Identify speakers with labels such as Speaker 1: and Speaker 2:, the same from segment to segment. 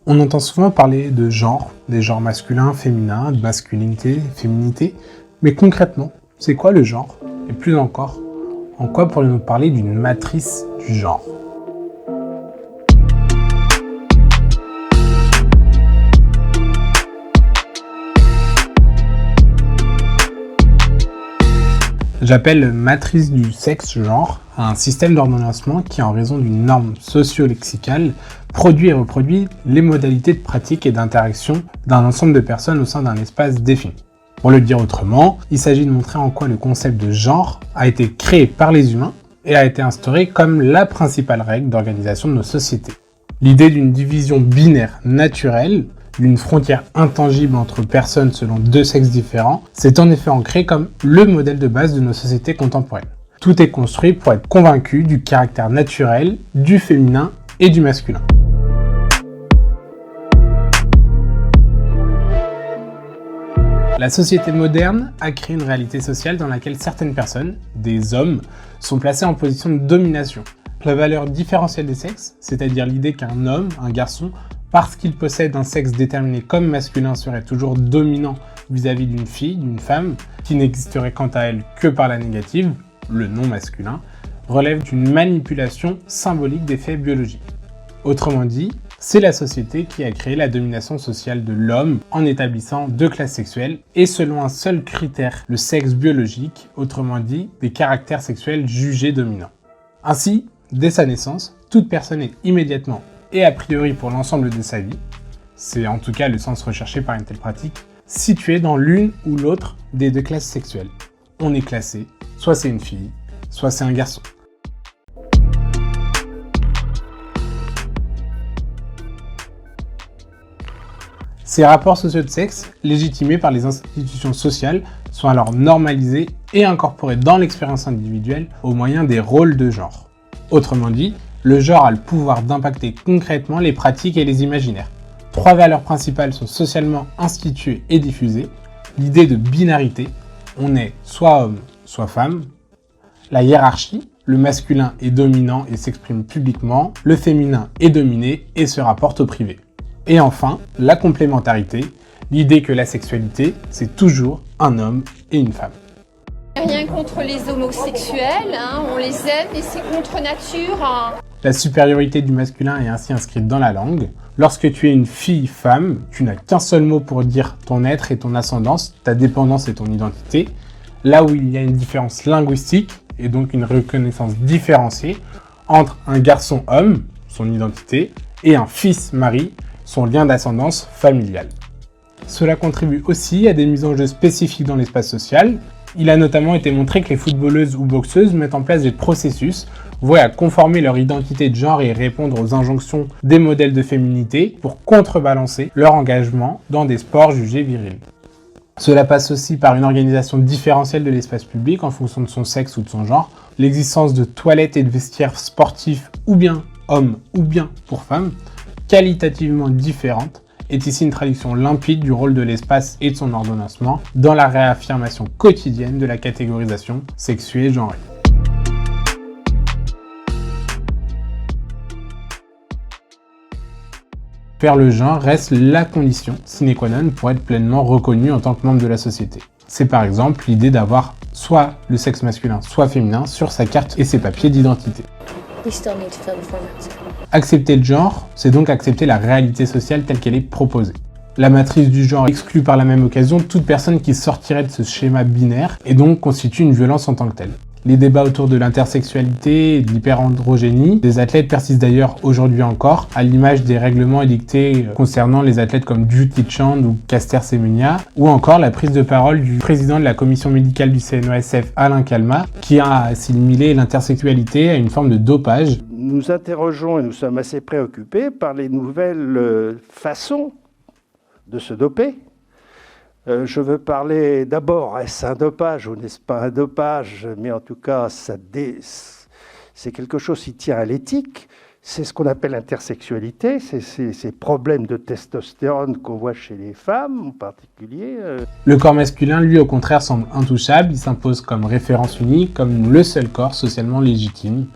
Speaker 1: On entend souvent parler de genre, des genres masculins, féminins, de masculinité, féminité, mais concrètement, c'est quoi le genre? Et plus encore, en quoi pourrions-nous parler d'une matrice du genre? J'appelle matrice du sexe-genre un système d'ordonnancement qui, en raison d'une norme socio-lexicale, produit et reproduit les modalités de pratique et d'interaction d'un ensemble de personnes au sein d'un espace défini. Pour le dire autrement, il s'agit de montrer en quoi le concept de genre a été créé par les humains et a été instauré comme la principale règle d'organisation de nos sociétés. L'idée d'une division binaire naturelle, d'une frontière intangible entre personnes selon deux sexes différents, s'est en effet ancrée comme le modèle de base de nos sociétés contemporaines. Tout est construit pour être convaincu du caractère naturel, du féminin et du masculin. La société moderne a créé une réalité sociale dans laquelle certaines personnes, des hommes, sont placés en position de domination. La valeur différentielle des sexes, c'est-à-dire l'idée qu'un homme, un garçon, parce qu'il possède un sexe déterminé comme masculin, serait toujours dominant vis-à-vis d'une fille, d'une femme, qui n'existerait quant à elle que par la négative, le non masculin, relève d'une manipulation symbolique des faits biologiques. Autrement dit, c'est la société qui a créé la domination sociale de l'homme en établissant deux classes sexuelles et selon un seul critère, le sexe biologique, autrement dit, des caractères sexuels jugés dominants. Ainsi, dès sa naissance, toute personne est immédiatement et a priori pour l'ensemble de sa vie, c'est en tout cas le sens recherché par une telle pratique, située dans l'une ou l'autre des deux classes sexuelles. On est classé, soit c'est une fille, soit c'est un garçon. Ces rapports sociaux de sexe, légitimés par les institutions sociales, sont alors normalisés et incorporés dans l'expérience individuelle au moyen des rôles de genre. Autrement dit, le genre a le pouvoir d'impacter concrètement les pratiques et les imaginaires. Trois valeurs principales sont socialement instituées et diffusées. L'idée de binarité, on est soit homme, soit femme. La hiérarchie, le masculin est dominant et s'exprime publiquement. Le féminin est dominé et se rapporte au privé. Et enfin, la complémentarité, l'idée que la sexualité, c'est toujours un homme et une femme.
Speaker 2: Rien contre les homosexuels, on les aime et c'est contre nature.
Speaker 1: La supériorité du masculin est ainsi inscrite dans la langue. Lorsque tu es une fille-femme, tu n'as qu'un seul mot pour dire ton être et ton ascendance, ta dépendance et ton identité. Là où il y a une différence linguistique, et donc une reconnaissance différenciée, entre un garçon-homme, son identité, et un fils-mari, son lien d'ascendance familiale. Cela contribue aussi à des mises en jeu spécifiques dans l'espace social. Il a notamment été montré que les footballeuses ou boxeuses mettent en place des processus voués à conformer leur identité de genre et répondre aux injonctions des modèles de féminité pour contrebalancer leur engagement dans des sports jugés virils. Cela passe aussi par une organisation différentielle de l'espace public en fonction de son sexe ou de son genre, l'existence de toilettes et de vestiaires sportifs ou bien hommes ou bien pour femmes, qualitativement différentes, est ici une traduction limpide du rôle de l'espace et de son ordonnancement dans la réaffirmation quotidienne de la catégorisation sexuée et genrée. Faire le genre reste la condition sine qua non pour être pleinement reconnu en tant que membre de la société. C'est par exemple l'idée d'avoir soit le sexe masculin soit féminin sur sa carte et ses papiers d'identité. Accepter le genre, c'est donc accepter la réalité sociale telle qu'elle est proposée. La matrice du genre exclut par la même occasion toute personne qui sortirait de ce schéma binaire et donc constitue une violence en tant que telle. Les débats autour de l'intersexualité et de l'hyperandrogénie des athlètes persistent d'ailleurs aujourd'hui encore, à l'image des règlements édictés concernant les athlètes comme Djuti Chand ou Caster Semenya, ou encore la prise de parole du président de la commission médicale du CNOSF, Alain Calmat, qui a assimilé l'intersexualité à une forme de dopage.
Speaker 3: Nous interrogeons et nous sommes assez préoccupés par les nouvelles façons de se doper. Je veux parler d'abord, est-ce un dopage ou n'est-ce pas un dopage? Mais en tout cas, c'est quelque chose qui tient à l'éthique. C'est ce qu'on appelle l'intersexualité, c'est ces problèmes de testostérone qu'on voit chez les femmes en particulier.
Speaker 1: Le corps masculin, lui, au contraire, semble intouchable. Il s'impose comme référence unique, comme le seul corps socialement légitime.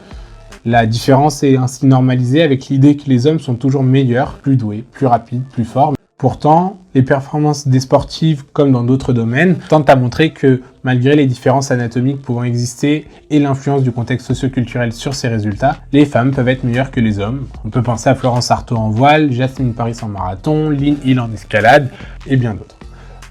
Speaker 1: La différence est ainsi normalisée avec l'idée que les hommes sont toujours meilleurs, plus doués, plus rapides, plus forts. Pourtant, les performances des sportifs, comme dans d'autres domaines, tentent à montrer que, malgré les différences anatomiques pouvant exister et l'influence du contexte socio-culturel sur ces résultats, les femmes peuvent être meilleures que les hommes. On peut penser à Florence Artaud en voile, Jasmine Paris en marathon, Lynn Hill en escalade, et bien d'autres.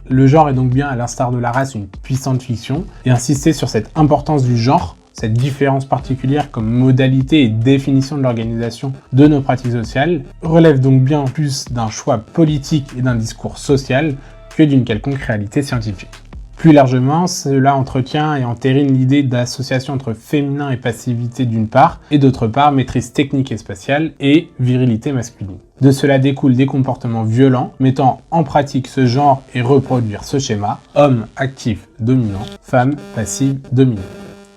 Speaker 1: Le genre est donc bien, à l'instar de la race, une puissante fiction, et insister sur cette importance du genre, cette différence particulière comme modalité et définition de l'organisation de nos pratiques sociales, relève donc bien plus d'un choix politique et d'un discours social que d'une quelconque réalité scientifique. Plus largement, cela entretient et entérine l'idée d'association entre féminin et passivité d'une part, et d'autre part maîtrise technique et spatiale et virilité masculine. De cela découlent des comportements violents, mettant en pratique ce genre et reproduire ce schéma, homme actif dominant, femme passive dominante.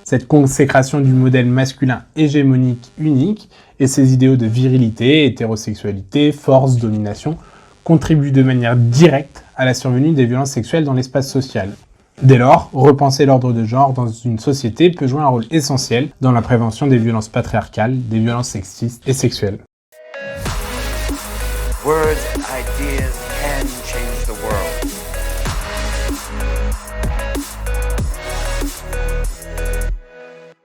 Speaker 1: Cette consécration du modèle masculin hégémonique unique et ses idéaux de virilité, hétérosexualité, force, domination contribuent de manière directe à la survenue des violences sexuelles dans l'espace social. Dès lors, repenser l'ordre de genre dans une société peut jouer un rôle essentiel dans la prévention des violences patriarcales, des violences sexistes et sexuelles.
Speaker 4: Words, ideas, and